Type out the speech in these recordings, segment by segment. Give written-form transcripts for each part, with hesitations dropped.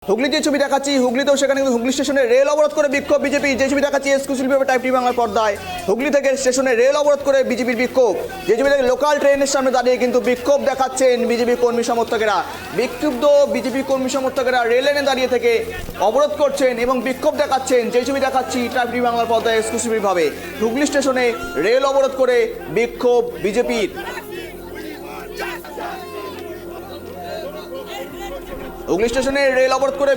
হুগলি যে ছবি দেখাচ্ছি, হুগলিতেও সেখানে কিন্তু হুগলি স্টেশনে রেল অবরোধ করে বিক্ষোভ বিজেপি। যে ছবি দেখাচ্ছি এক্সক্লুসিভভাবে টাইপ টি বাংলার পর্দায়। হুগলি থেকে স্টেশনে রেল অবরোধ করে বিজেপির বিক্ষোভ। যে ছবি থেকে লোকাল ট্রেনের সামনে দাঁড়িয়ে কিন্তু বিক্ষোভ দেখাচ্ছেন বিজেপি কর্মী সমর্থকেরা। বিক্ষুব্ধ বিজেপি কর্মী সমর্থকেরা রেল লাইনে দাঁড়িয়ে থেকে অবরোধ করছেন এবং বিক্ষোভ দেখাচ্ছেন। যে ছবি দেখাচ্ছি টাইপ টি বাংলার পর্দায় এক্সক্লুসিভভাবে। হুগলি স্টেশনে রেল অবরোধ করে বিক্ষোভ বিজেপির। হুগলি স্টেশনে রেল অবরোধ করে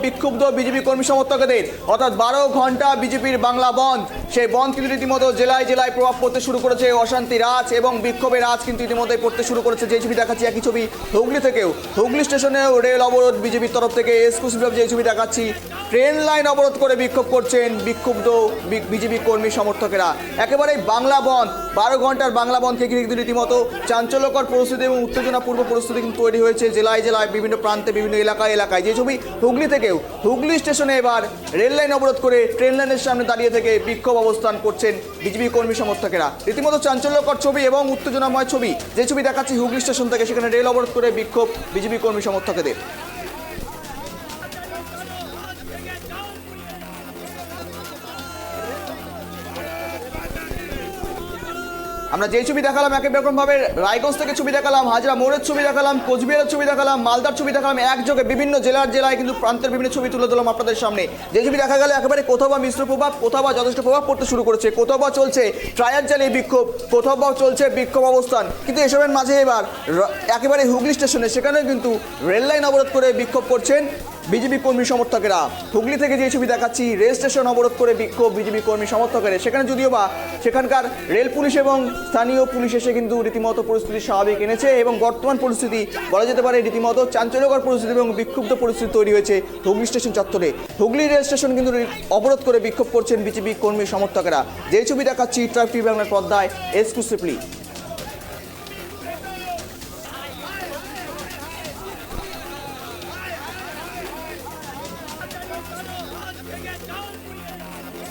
বিক্ষুব্ধ বিজেপি কর্মী সমর্থকদের। অর্থাৎ 12 ঘন্টা বিজেপির বাংলা বন্ধ। সেই বন্ধ কিন্তু রীতিমতো জেলায় জেলায় প্রভাব পড়তে শুরু করেছে। অশান্তি রাজ এবং বিক্ষোভের রাজ কিন্তু ইতিমধ্যে পড়তে শুরু করেছে। যে ছবি দেখাচ্ছি একই ছবি হুগলি থেকেও। হুগলি স্টেশনেও রেল অবরোধ বিজেপির তরফ থেকে। এক্সক্লুসিভভাবে যে ছবি দেখাচ্ছি ট্রেন লাইন অবরোধ করে বিক্ষোভ করছেন বিক্ষুব্ধ বিজেপি কর্মী সমর্থকেরা। একেবারেই বাংলা বন্ধ, 12 ঘন্টার বাংলা বন্ধকে ঘিরে কিন্তু রীতিমতো চাঞ্চল্যকর পরিস্থিতি এবং উত্তেজনাপূর্ণ পরিস্থিতি কিন্তু তৈরি হয়েছে জেলায় জেলায়, বিভিন্ন প্রান্তে, বিভিন্ন এলাকায়। যে ছবি হুগলি থেকেও। হুগলি স্টেশনে এবার রেল লাইন অবরোধ করে ট্রেন লাইনের সামনে দাঁড়িয়ে থেকে বিক্ষোভ অবস্থান করছেন বিজেপি কর্মী সমর্থকেরা। রীতিমতো চাঞ্চল্যকর ছবি এবং উত্তেজনাময় ছবি। যে ছবি দেখাচ্ছি হুগলি স্টেশন থেকে, সেখানে রেল অবরোধ করে বিক্ষোভ বিজেপি কর্মী সমর্থকদের। আমরা যে ছবি দেখালাম একই রকমভাবে রায়গঞ্জ থেকে ছবি দেখালাম, হাজরা মোড়ের ছবি দেখালাম, কোচবিহারের ছবি দেখালাম, মালদার ছবি দেখালাম, একযোগে বিভিন্ন জেলায় কিন্তু প্রান্তের বিভিন্ন ছবি তুলে দিলাম আপনাদের সামনে। যে ছবি দেখা গেল একেবারে কোথাও বা মিশ্র প্রভাব, কোথাও বা যথেষ্ট প্রভাব পড়তে শুরু করেছে, কোথাও বা চলছে ট্রায়াল জ্বালিয়ে বিক্ষোভ, কোথাও বা চলছে বিক্ষোভ অবস্থান। কিন্তু এসবের মাঝে এবার একেবারে হুগলি স্টেশনে সেখানেও কিন্তু রেল লাইন অবরোধ করে বিক্ষোভ করছেন বিজেপি কর্মী সমর্থকেরা। হুগলি থেকে যে ছবি দেখাচ্ছি রেল স্টেশন অবরোধ করে বিক্ষোভ বিজেপি কর্মী সমর্থকেরা। সেখানে যদিও বা সেখানকার রেল পুলিশ এবং স্থানীয় পুলিশ এসে কিন্তু রীতিমতো পরিস্থিতি স্বাভাবিক এনেছে এবং বর্তমান পরিস্থিতি বলা যেতে পারে রীতিমতো চাঞ্চল্যকর পরিস্থিতি এবং বিক্ষুব্ধ পরিস্থিতি তৈরি হয়েছে হুগলি স্টেশন চত্বরে। হুগলি রেল স্টেশন কিন্তু অবরোধ করে বিক্ষোভ করছেন বিজেপি কর্মী সমর্থকেরা। যে ছবি দেখাচ্ছি ট্রাইব টিভি বাংলার পর্দায় এক্সক্লুসিভলি।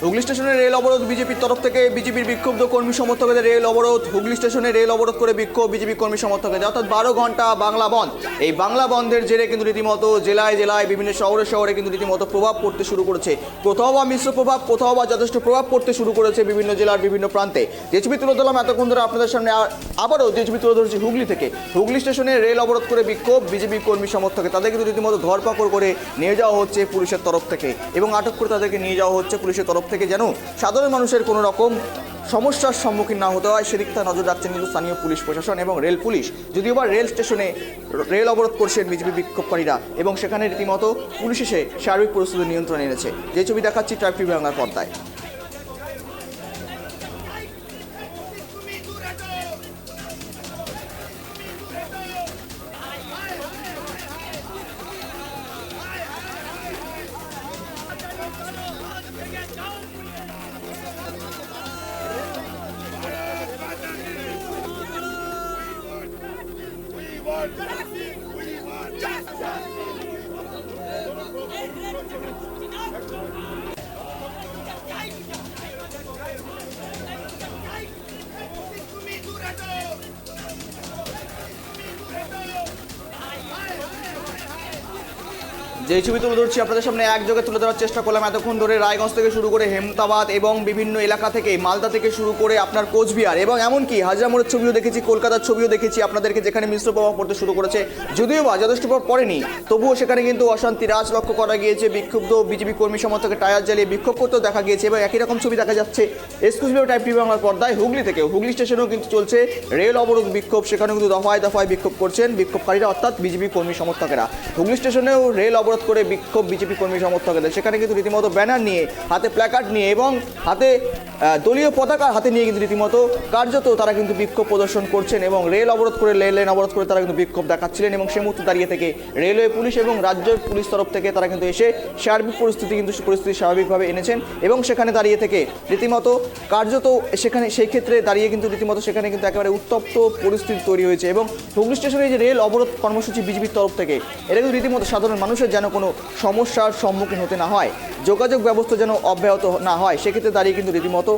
হুগলি স্টেশনে রেল অবরোধ বিজেপির তরফ থেকে। বিজেপির বিক্ষুব্ধ কর্মী সমর্থকদের রেল অবরোধ। হুগলি স্টেশনে রেল অবরোধ করে বিক্ষোভ বিজেপি কর্মী সমর্থকদের। অর্থাৎ 12 ঘন্টা বাংলা বন্ধ। এই বাংলা বন্ধের জেরে কিন্তু রীতিমতো জেলায় জেলায়, বিভিন্ন শহরে কিন্তু রীতিমতো প্রভাব পড়তে শুরু করেছে। কোথাও বা মিশ্র প্রভাব, কোথাও বা যথেষ্ট প্রভাব পড়তে শুরু করেছে বিভিন্ন জেলার বিভিন্ন প্রান্তে। যে ছবি তুলে ধরলাম এতক্ষণ ধরে আপনাদের সামনে, আবারও যে ছবি তুলে ধরেছি হুগলি থেকে। হুগলি স্টেশনে রেল অবরোধ করে বিক্ষোভ বিজেপি কর্মী সমর্থকে। তাদের কিন্তু রীতিমতো ধরপাকড় করে নিয়ে যাওয়া হচ্ছে পুলিশের তরফ থেকে এবং আটক করে তাদেরকে নিয়ে যাওয়া হচ্ছে পুলিশের তরফ থেকে, যেন সাধারণ মানুষের কোনো রকম সমস্যার সম্মুখীন না হতে হয় সেদিকটা নজর রাখছেন কিন্তু স্থানীয় পুলিশ প্রশাসন এবং রেল পুলিশ। যদিও বা রেল স্টেশনে রেল অবরোধ করছেন বিজেপি বিক্ষোভকারীরা এবং সেখানে রীতিমতো পুলিশ এসে সার্বিক পরিস্থিতি নিয়ন্ত্রণে এনেছে। যে ছবি দেখাচ্ছি ট্রাইব টিভি বাংলার পর্দায়। যে ছবি তুলে ধরছি আপনাদের সামনে একযোগে তুলে ধরার চেষ্টা করলাম এতক্ষণ ধরে। রায়গঞ্জ থেকে শুরু করে হেমতাবাদ এবং বিভিন্ন এলাকা থেকে, মালদা থেকে শুরু করে আপনার কোচবিহার এবং এমনকি হাজরা মোড়ের ছবিও দেখেছি, কলকাতার ছবিও দেখেছি আপনাদেরকে, যেখানে মিশ্র প্রভাব পড়তে শুরু করেছে। যদিও বা যথেষ্ট প্রভাব পড়েনি, তবুও সেখানে কিন্তু অশান্তি রাজ লক্ষ্য করা গিয়েছে। বিক্ষুব্ধ বিজেপি কর্মী সমর্থকে টায়ার জ্বালিয়ে বিক্ষোভ করতেও দেখা গিয়েছে এবং একই রকম ছবি দেখা যাচ্ছে এক্সক্লুসিভ টাইপ টিভি বাংলার পর্দায় হুগলি থেকেও। হুগলি স্টেশনেও কিন্তু চলছে রেল অবরোধ বিক্ষোভ। সেখানেও কিন্তু দফায় দফায় বিক্ষোভ করছেন বিক্ষোভকারীরা, অর্থাৎ বিজেপি কর্মী সমর্থকেরা। হুগলি স্টেশনেও রেল অবরোধ করে বিক্ষোভ বিজেপি কর্মী সমর্থকদের। সেখানে কিন্তু রীতিমতো ব্যানার নিয়ে, হাতে প্ল্যাকার্ড নিয়ে এবং হাতে দলীয় পতাকা হাতে নিয়ে কিন্তু রীতিমতো কার্যত তারা কিন্তু বিক্ষোভ প্রদর্শন করছেন এবং রেল অবরোধ করে, রেল লাইন অবরোধ করে তারা কিন্তু বিক্ষোভ দেখাচ্ছিলেন এবং সেই মুহূর্তে দাঁড়িয়ে থেকে রেলওয়ে পুলিশ এবং রাজ্যের পুলিশ তরফ থেকে তারা কিন্তু এসে সার্বিক পরিস্থিতি স্বাভাবিকভাবে এনেছেন এবং সেখানে দাঁড়িয়ে থেকে রীতিমতো কার্যত সেখানে সেই ক্ষেত্রে দাঁড়িয়ে কিন্তু রীতিমতো সেখানে কিন্তু একেবারে উত্তপ্ত পরিস্থিতি তৈরি হয়েছে এবং হুগলি স্টেশনে যে রেল অবরোধ কর্মসূচি বিজেপির তরফ থেকে, এটা কিন্তু রীতিমতো সাধারণ মানুষের যেন কোনো সমস্যার সম্মুখীন হতে না হয়, যোগাযোগ ব্যবস্থা যেন অব্যাহত না হয়, সেক্ষেত্রে দাঁড়িয়ে কিন্তু রীতিমতো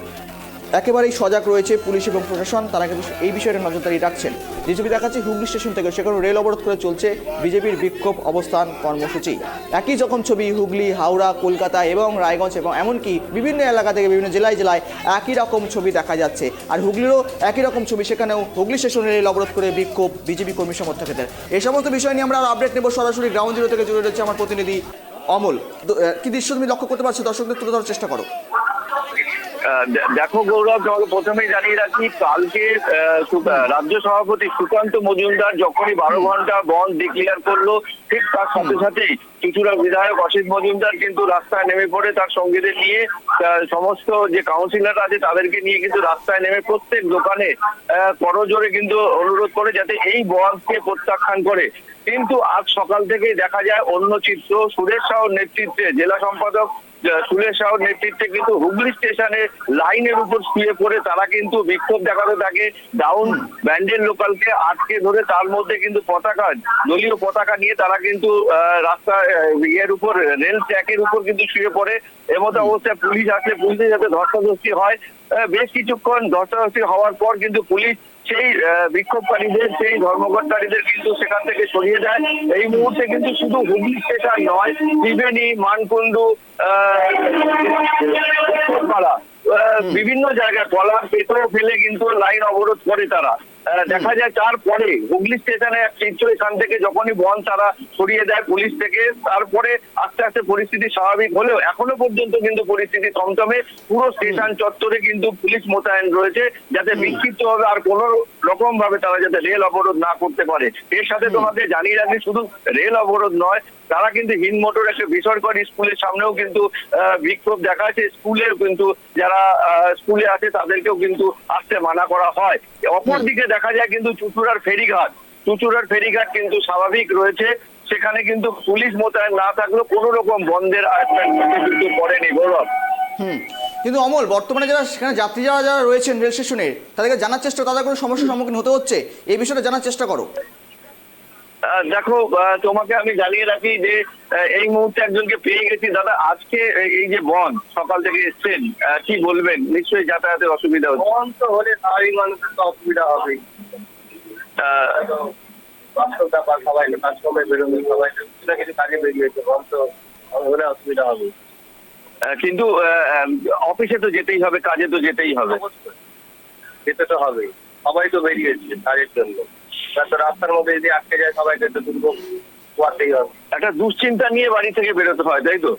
একেবারেই সজাগ রয়েছে পুলিশ এবং প্রশাসন, তারা কিন্তু এই বিষয়টা নজরদারি রাখছেন। যে ছবি দেখাচ্ছে হুগলি স্টেশন থেকে, সেখানে রেল অবরোধ করে চলছে বিজেপির বিক্ষোভ অবস্থান কর্মসূচি। একই রকম ছবি হুগলি, হাওড়া, কলকাতা এবং রায়গঞ্জ এবং এমনকি বিভিন্ন এলাকা থেকে বিভিন্ন জেলায় জেলায় একই রকম ছবি দেখা যাচ্ছে। আর হুগলিরও একই রকম ছবি, সেখানেও হুগলি স্টেশনে রেল অবরোধ করে বিক্ষোভ বিজেপি কর্মী সমর্থকদের। এই সমস্ত বিষয় নিয়ে আমরা আপডেট নেব। সরাসরি গ্রাউন্ড জিরো থেকে জুড়ে রয়েছে আমার প্রতিনিধি অমল। কি দৃশ্য তুমি লক্ষ্য করতে পারছো? দর্শকদের তুলে ধরার চেষ্টা করো। দেখো গৌরব, তোমাকে প্রথমেই জানিয়ে রাখি, কালকে রাজ্য সভাপতি সুকান্ত মজুমদার যখনই 12 ঘন্টা বন্ধ ডিক্লেয়ার করলো, ঠিক তার সাথে সাথেই চুঁচুড়া বিধায়ক অসিত মজুমদার কিন্তু রাস্তায় নেমে পড়ে তার সঙ্গীদের নিয়ে, সমস্ত যে কাউন্সিলর আছে তাদেরকে নিয়ে কিন্তু রাস্তায় নেমে প্রত্যেক দোকানে করজোরে কিন্তু অনুরোধ করে যাতে এই বন্ধকে প্রত্যাখ্যান করে। কিন্তু আজ সকাল থেকেই দেখা যায় অন্য চিত্র। সুরেশ সাহুর নেতৃত্বে, জেলা সম্পাদক সুরেশ সাহুর নেতৃত্বে কিন্তু হুগলি স্টেশনে লাইনের উপর শুয়ে পড়ে তারা কিন্তু বিক্ষোভ দেখাতে থাকে। ডাউন ব্যান্ডেল লোকালকে আটকে ধরে তার মধ্যে কিন্তু পতাকা, দলীয় পতাকা নিয়ে তারা কিন্তু রাস্তা ইয়ের উপর, রেল ট্র্যাকের উপর কিন্তু শুয়ে পড়ে। এমতো অবস্থায় পুলিশ আসলে পুলিশের সাথে ধস্তাধস্তি হয়। বেশ কিছুক্ষণ ধস্তাধস্তি হওয়ার পর কিন্তু পুলিশ সেই বিক্ষোভকারীদের, সেই ধর্মঘটকারীদের কিন্তু সেখান থেকে সরিয়ে দেয়। এই মুহূর্তে কিন্তু শুধু হুগলি স্টেশন নয়, ত্রিবেণী, মানকুণ্ডু, বিভিন্ন জায়গায় কলার পেট্রোল ফেলে কিন্তু লাইন অবরোধ করে তারা। দেখা যায় তারপরে হুগলি স্টেশনে চিত্র, এখান থেকে যখনই বন্ধ তারা সরিয়ে দেয় পুলিশ থেকে, তারপরে আস্তে আস্তে পরিস্থিতি স্বাভাবিক হলেও এখনো পর্যন্ত কিন্তু পরিস্থিতি থমথমে। পুরো স্টেশন চত্বরে কিন্তু পুলিশ মোতায়েন রয়েছে যাতে বিক্ষিপ্ত ভাবে আর কোন রকম ভাবে তারা যাতে রেল অবরোধ না করতে পারে। এর সাথে তোমাদের জানিয়ে রাখি, শুধু রেল অবরোধ নয়, তারা কিন্তু হিন্দমোটর একটা বেসরকারি স্কুলের সামনেও কিন্তু বিক্ষোভ দেখাচ্ছে। স্কুলের কিন্তু যারা স্কুলে আছে তাদেরকেও কিন্তু আসতে মানা করা হয়। অপরদিকে দেখা যায় কিন্তু চুঁচুড়ার ফেরিঘাট কিন্তু স্বাভাবিক রয়েছে। সেখানে কিন্তু পুলিশ মোতায়েন না থাকলেও কোন রকম বন্ধের আয়োজন কিন্তু করেনি গৌরব। কিন্তু অমল, বর্তমানে যারা সেখানে যাত্রী যারা রয়েছেন রেল স্টেশনে, তাদেরকে জানার চেষ্টা, তাদের কোনো সমস্যার সম্মুখীন হতে হচ্ছে, এই বিষয়টা জানার চেষ্টা করো। দেখো, তোমাকে আমি জানিয়ে রাখি যে এই মুহূর্তে একজনকে পেয়ে গেছি। দাদা, আজকে এই যে বন্ধ, সকাল থেকে এসছেন, কি বলবেন? নিশ্চয়ই যাতায়াতের অসুবিধা হচ্ছে। বন্ধ তো হলে স্বাভাবিক মানুষের তো অসুবিধা হবে। বাস্তব ব্যাপার, সবাই কাজকর্মে বেরোবে, সবাই কিছু না কিছু কাজে বেরিয়েছে, বন্ধ হলে অসুবিধা হবে। কিন্তু অফিসে তো যেতেই হবে, কাজে তো যেতেই হবে। যেতে তো হবে, সবাই তো বেরিয়েছে কাজের জন্য। রাস্তার মধ্যে যদি আটকে যায় সবাইকে তো দুর্ভোগ পোয়াতেই হবে। একটা দুশ্চিন্তা নিয়ে বাড়ি থেকে বেরোতে হয়, তাই তো?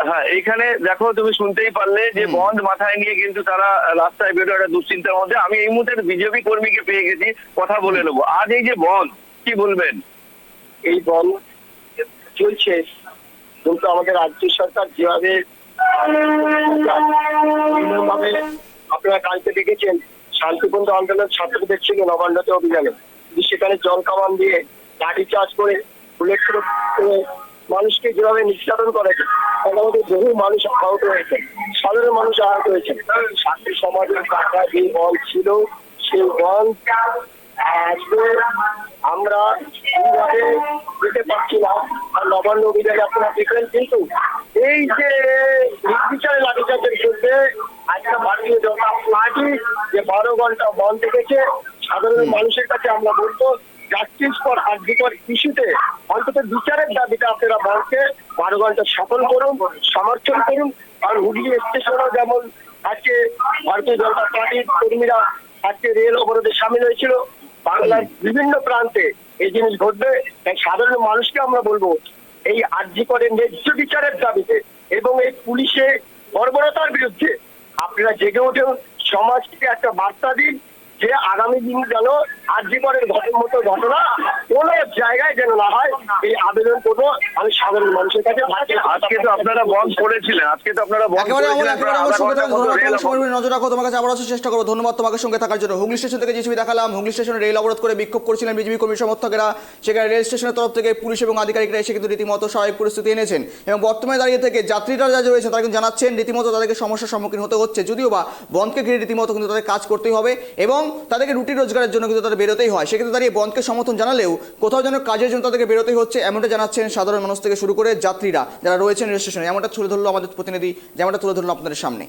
হ্যাঁ, এইখানে দেখো, তুমি শুনতেই পারলে যে বন্ধ মাথায় নিয়ে কিন্তু তারা রাস্তায় বেরো একটা দুশ্চিন্তার মধ্যে। আমি এই মুহূর্তে বিজেপি কর্মীকে পেয়ে গেছি, কথা বলে নেবো। আজ এই যে বন্ধ, কি বলবেন? এই বন্ধ চলছে, কিন্তু আমাদের রাজ্য সরকার যেভাবে ভাবে, আপনারা কালকে দেখেছেন শান্তিপূর্ণ আন্দোলন ছাত্রদের ছিল নবান্নতে অভিযানে, সেখানে জল কামান দিয়ে লাঠি চার্জ করে বুলেট করে মানুষকে যেভাবে নির্যাতন করেছে, তার মধ্যে বহু মানুষ আহত হয়েছে, সাধারণ মানুষ আহত হয়েছে। ছাত্র সমাজের কাটা যে বল ছিল, সেই বল আসলে আমরা এইভাবে দিতে পারছি না। আর নবান্ন অভিযানে আপনারা দেখলেন, কিন্তু এই যে নির্বিচারে লাঠিচার্জের বিরুদ্ধে আজকে ভারতীয় জনতা পার্টি যে 12 ঘন্টা বন্ধ থেকেছে, সাধারণ মানুষের কাছে আমরা বলবো, জাস্টিস ফর আরজিকর ইস্যুতে অন্তত বিচারের দাবিতে আপনারা বন্ধকে 12 ঘন্টা সফল করুন, সমর্থন করুন। আর হুগলি স্টেশনও যেমন আজকে ভারতীয় জনতা পার্টির কর্মীরা আজকে রেল অবরোধে সামিল হয়েছিল, বাংলার বিভিন্ন প্রান্তে এই জিনিস ঘটবে। তাই সাধারণ মানুষকে আমরা বলবো, এই আরজিকরের ন্যায্য বিচারের দাবিতে এবং এই পুলিশের বর্বরতার বিরুদ্ধে আপনারা জেগে উঠে সমাজকে একটা বার্তা দিন যে আগামী দিন যেন আরজিকরের মতো ঘটনা কোন জায়গায় যেন না হয়। এই আবেদন করবো আমি সাধারণ মানুষের কাছে। আজকে তো আপনারা বন্ধ করেছিলেন, নজর রাখো, তোমার কাছে আবার আসার চেষ্টা করবো। ধন্যবাদ তোমাকে সঙ্গে থাকার জন্য। হুগলি স্টেশন থেকে যে ছবি দেখালাম, হুগলি স্টেশনে রেল অবরোধ করে বিক্ষোভ করছিলেন বিজেপি কর্মী সমর্থকেরা। সেখানে রেল স্টেশনের তরফ থেকে পুলিশ এবং আধিকারিকরা এসে কিন্তু রীতিমতো স্বাভাবিক পরিস্থিতি এনেছেন এবং বর্তমানে দাঁড়িয়ে থেকে যাত্রীরা যা রয়েছে তারা কিন্তু জানাচ্ছেন রীতিমতো তাদেরকে সমস্যার সম্মুখীন হতে হচ্ছে, যদিও বা বন্ধকে ঘিরে রীতিমতো কিন্তু তাদের কাজ করতেই হবে এবং তাদেরকে রুটি রোজগারের জন্য কিন্তু তাদের বেরোতেই হয়। সেক্ষেত্রে দাঁড়িয়ে বন্ধকে সমর্থন জানালেও কোথাও যেন কাজের জন্য তাদেরকে বেরোতেই হচ্ছে, এমনটা জানাচ্ছেন সাধারণ মানুষ থেকে শুরু করে যাত্রীরা যারা রয়েছেন রেল স্টেশনে। এমনটা তুলে ধরলো আমাদের প্রতিনিধি, যেমনটা তুলে ধরলো আপনাদের সামনে।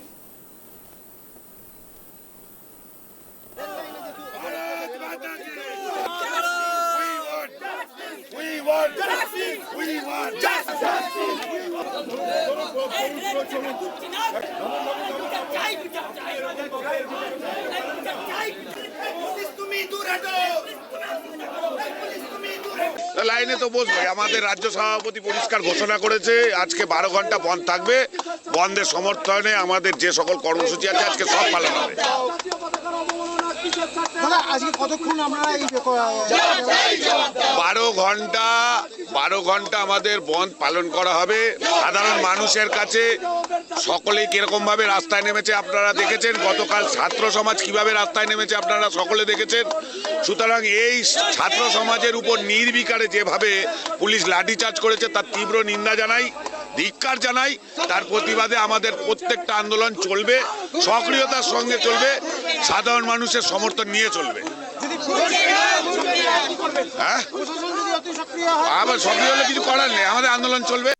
লাইনে তো বসবে। আমাদের রাজ্য সভাপতি পরিষ্কার ঘোষণা করেছে আজকে 12 ঘন্টা বন্ধ থাকবে। বন্ধের সমর্থনে আমাদের যে সকল কর্মসূচি আছে আজকে সব পালন হবে। আজকে কতক্ষণ আমরা এই 12 ঘন্টা আমাদের বন্ধ পালন করা হবে। সাধারণ মানুষের কাছে সকলেই কিরকম ভাবে রাস্তায় নেমেছে আপনারা দেখেছেন। গতকাল ছাত্র সমাজ কিভাবে রাস্তায় নেমেছে আপনারা সকলে দেখেছেন। সুতরাং এই ছাত্র সমাজের উপর নির্বিকারে যেভাবে পুলিশ লাঠিচার্জ করেছে তার তীব্র নিন্দা জানাই, ধিক্কার জানাই। তার প্রতিবাদে আমাদের প্রত্যেকটা আন্দোলন চলবে, সক্রিয়তার সঙ্গে চলবে, সাধারণ মানুষের সমর্থন নিয়ে চলবে। হ্যাঁ, আবার সক্রিয় হলে কিছু করার নেই, আমাদের আন্দোলন চলবে।